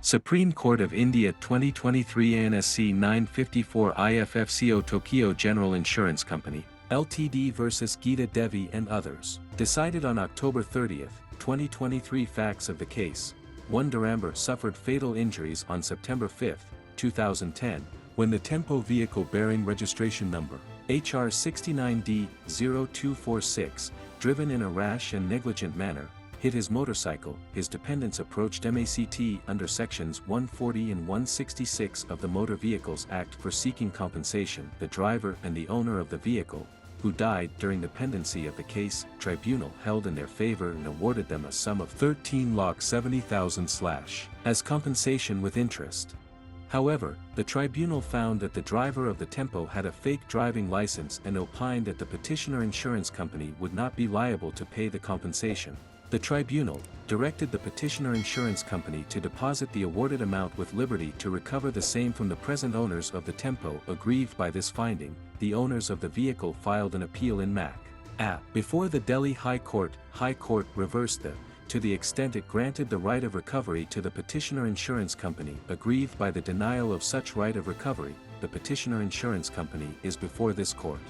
Supreme Court of India 2023 ANSC 954 IFFCO Tokio General Insurance Company, Ltd vs Geeta Devi and others. Decided on October 30, 2023. Facts of the case. 1. Dharamber suffered fatal injuries on September 5, 2010, when the Tempo vehicle bearing registration number HR 69D0246, driven in a rash and negligent manner, hit his motorcycle. His dependents approached MACT under sections 140 and 166 of the Motor Vehicles Act for seeking compensation. The driver and the owner of the vehicle, who died during the pendency of the case, tribunal held in their favor and awarded them a sum of 13,70,000 as compensation with interest. However, the tribunal found that the driver of the Tempo had a fake driving license and opined that the petitioner insurance company would not be liable to pay the compensation. The tribunal directed the petitioner insurance company to deposit the awarded amount with liberty to recover the same from the present owners of the Tempo. Aggrieved by this finding, the owners of the vehicle filed an appeal in MAC. Before the Delhi High Court reversed to the extent it granted the right of recovery to the petitioner insurance company. Aggrieved by the denial of such right of recovery, the petitioner insurance company is before this court.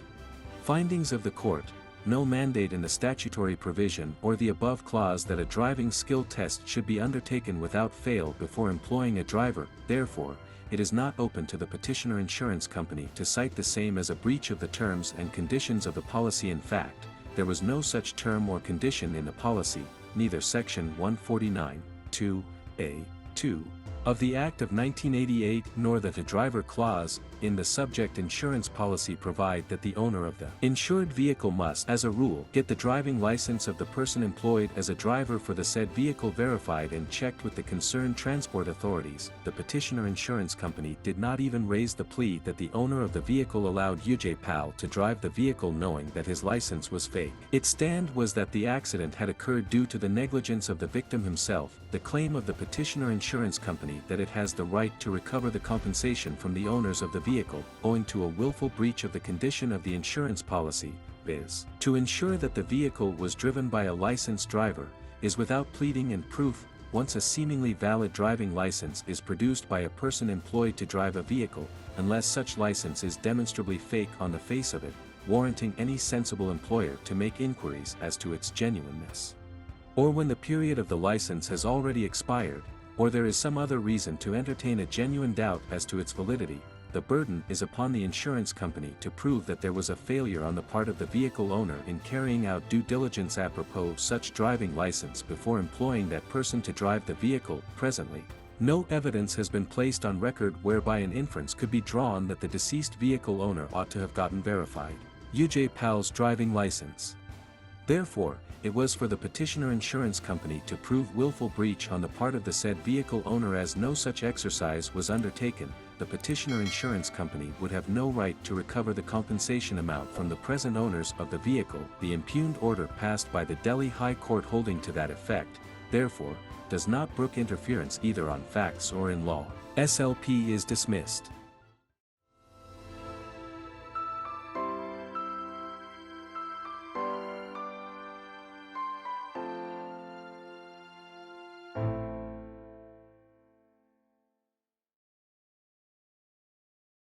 Findings of the court. No mandate in the statutory provision or the above clause that a driving skill test should be undertaken without fail before employing a driver. Therefore, it is not open to the petitioner insurance company to cite the same as a breach of the terms and conditions of the policy. In fact, there was no such term or condition in the policy, neither Section 149, 2(a)(2) of the Act of 1988 nor the driver clause in the subject insurance policy provide that the owner of the insured vehicle must, as a rule, get the driving license of the person employed as a driver for the said vehicle verified and checked with the concerned transport authorities. The petitioner insurance company did not even raise the plea that the owner of the vehicle allowed Ujpal to drive the vehicle knowing that his license was fake. Its stand was that the accident had occurred due to the negligence of the victim himself. The claim of the petitioner insurance company that it has the right to recover the compensation from the owners of the vehicle, owing to a willful breach of the condition of the insurance policy, viz., to ensure that the vehicle was driven by a licensed driver, is without pleading and proof. Once a seemingly valid driving license is produced by a person employed to drive a vehicle, unless such license is demonstrably fake on the face of it, warranting any sensible employer to make inquiries as to its genuineness. Or when the period of the license has already expired, or there is some other reason to entertain a genuine doubt as to its validity, the burden is upon the insurance company to prove that there was a failure on the part of the vehicle owner in carrying out due diligence apropos such driving license before employing that person to drive the vehicle. Presently, no evidence has been placed on record whereby an inference could be drawn that the deceased vehicle owner ought to have gotten verified Ujpal's driving license. Therefore, it was for the petitioner insurance company to prove willful breach on the part of the said vehicle owner. As no such exercise was undertaken, the petitioner insurance company would have no right to recover the compensation amount from the present owners of the vehicle. The impugned order passed by the Delhi High Court holding to that effect, therefore, does not brook interference either on facts or in law. SLP is dismissed.